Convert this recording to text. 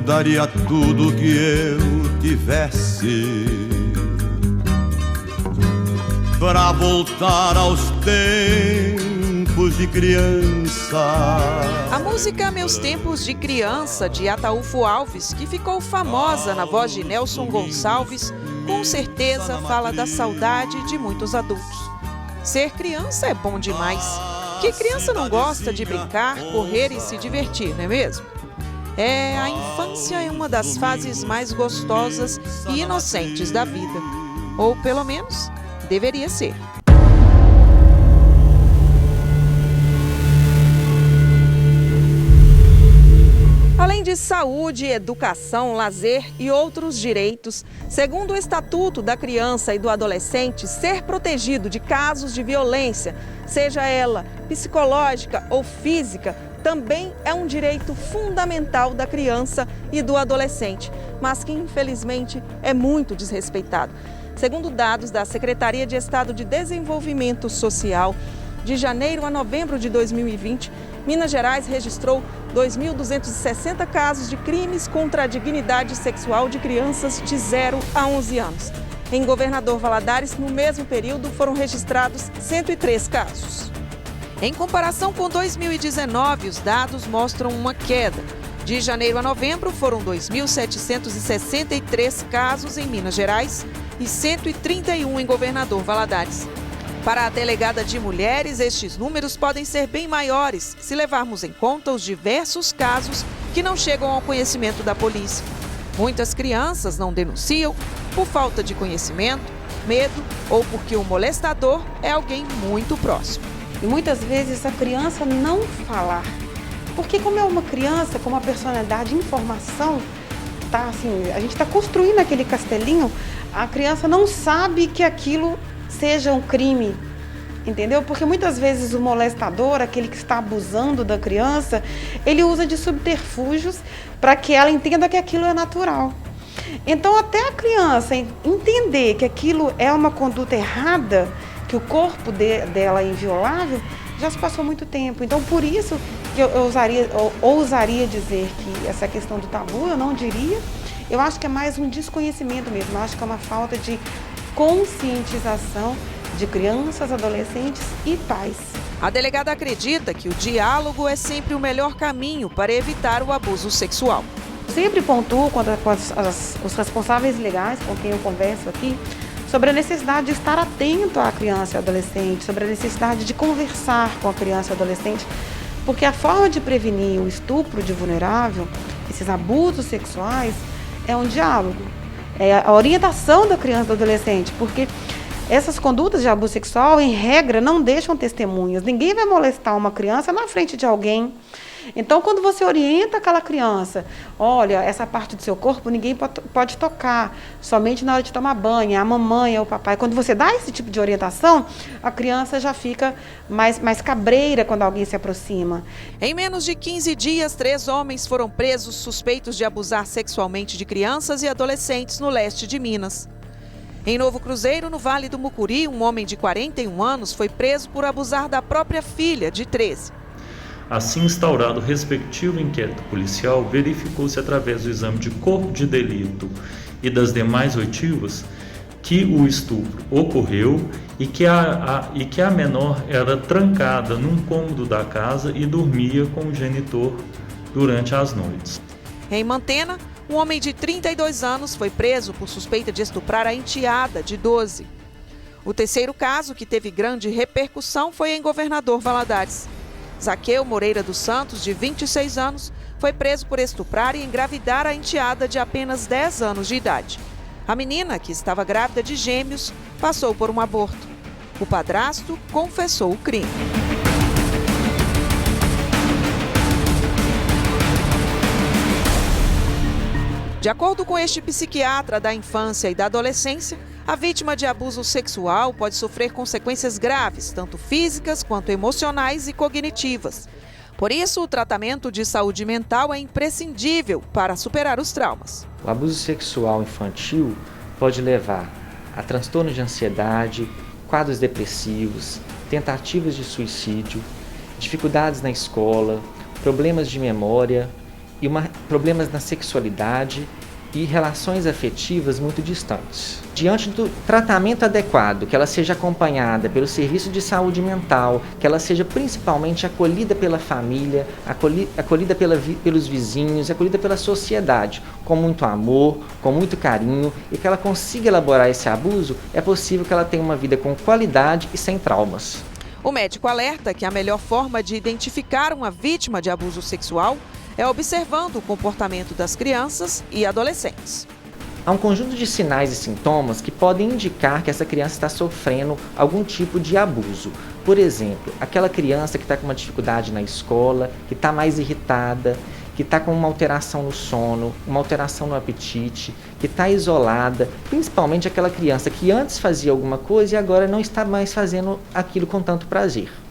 daria tudo que eu tivesse pra voltar aos tempos de criança. A música Meus Tempos de Criança, de Ataúfo Alves, que ficou famosa na voz de Nelson Gonçalves, com certeza fala da saudade de muitos adultos. Ser criança é bom demais. Que criança não gosta de brincar, correr e se divertir, não é mesmo? A infância é uma das fases mais gostosas e inocentes da vida. Ou pelo menos, deveria ser. Além de saúde, educação, lazer e outros direitos, segundo o Estatuto da Criança e do Adolescente, ser protegido de casos de violência, seja ela psicológica ou física, também é um direito fundamental da criança e do adolescente, mas que infelizmente é muito desrespeitado. Segundo dados da Secretaria de Estado de Desenvolvimento Social, de janeiro a novembro de 2020, Minas Gerais registrou 2.260 casos de crimes contra a dignidade sexual de crianças de 0 a 11 anos. Em Governador Valadares, no mesmo período, foram registrados 103 casos. Em comparação com 2019, os dados mostram uma queda. De janeiro a novembro, foram 2.763 casos em Minas Gerais e 131 em Governador Valadares. Para a delegada de mulheres, estes números podem ser bem maiores se levarmos em conta os diversos casos que não chegam ao conhecimento da polícia. Muitas crianças não denunciam por falta de conhecimento, medo ou porque o molestador é alguém muito próximo. E muitas vezes a criança não falar, porque como é uma criança com uma personalidade em formação, a gente está construindo aquele castelinho, a criança não sabe que aquilo seja um crime, entendeu? Porque muitas vezes o molestador, aquele que está abusando da criança, ele usa de subterfúgios para que ela entenda que aquilo é natural. Então até a criança entender que aquilo é uma conduta errada, que o corpo dela é inviolável, já se passou muito tempo. Então por isso que eu ousaria dizer que essa questão do tabu, eu não diria, eu acho que é mais um desconhecimento mesmo, eu acho que é uma falta de conscientização de crianças, adolescentes e pais. A delegada acredita que o diálogo é sempre o melhor caminho para evitar o abuso sexual. Sempre pontuo com os responsáveis legais com quem eu converso aqui sobre a necessidade de estar atento à criança e adolescente, sobre a necessidade de conversar com a criança e adolescente, porque a forma de prevenir o estupro de vulnerável, esses abusos sexuais, é um diálogo. É a orientação da criança e do adolescente, porque essas condutas de abuso sexual, em regra, não deixam testemunhas. Ninguém vai molestar uma criança na frente de alguém. Então, quando você orienta aquela criança, olha, essa parte do seu corpo ninguém pode tocar, somente na hora de tomar banho, a mamãe ou o papai. Quando você dá esse tipo de orientação, a criança já fica mais cabreira quando alguém se aproxima. Em menos de 15 dias, 3 homens foram presos suspeitos de abusar sexualmente de crianças e adolescentes no leste de Minas. Em Novo Cruzeiro, no Vale do Mucuri, um homem de 41 anos foi preso por abusar da própria filha, de 13. Assim instaurado o respectivo inquérito policial, verificou-se através do exame de corpo de delito e das demais oitivas que o estupro ocorreu e que a menor era trancada num cômodo da casa e dormia com o genitor durante as noites. Em Mantena, um homem de 32 anos foi preso por suspeita de estuprar a enteada, de 12. O terceiro caso, que teve grande repercussão, foi em Governador Valadares. Zaqueu Moreira dos Santos, de 26 anos, foi preso por estuprar e engravidar a enteada de apenas 10 anos de idade. A menina, que estava grávida de gêmeos, passou por um aborto. O padrasto confessou o crime. De acordo com este psiquiatra da infância e da adolescência, a vítima de abuso sexual pode sofrer consequências graves, tanto físicas quanto emocionais e cognitivas. Por isso, o tratamento de saúde mental é imprescindível para superar os traumas. O abuso sexual infantil pode levar a transtornos de ansiedade, quadros depressivos, tentativas de suicídio, dificuldades na escola, problemas de memória e uma problemas na sexualidade e relações afetivas muito distantes. Diante do tratamento adequado, que ela seja acompanhada pelo serviço de saúde mental, que ela seja principalmente acolhida pela família, acolhida pelos vizinhos, acolhida pela sociedade, com muito amor, com muito carinho, e que ela consiga elaborar esse abuso, é possível que ela tenha uma vida com qualidade e sem traumas. O médico alerta que a melhor forma de identificar uma vítima de abuso sexual é observando o comportamento das crianças e adolescentes. Há um conjunto de sinais e sintomas que podem indicar que essa criança está sofrendo algum tipo de abuso. Por exemplo, aquela criança que está com uma dificuldade na escola, que está mais irritada, que está com uma alteração no sono, uma alteração no apetite, que está isolada, principalmente aquela criança que antes fazia alguma coisa e agora não está mais fazendo aquilo com tanto prazer.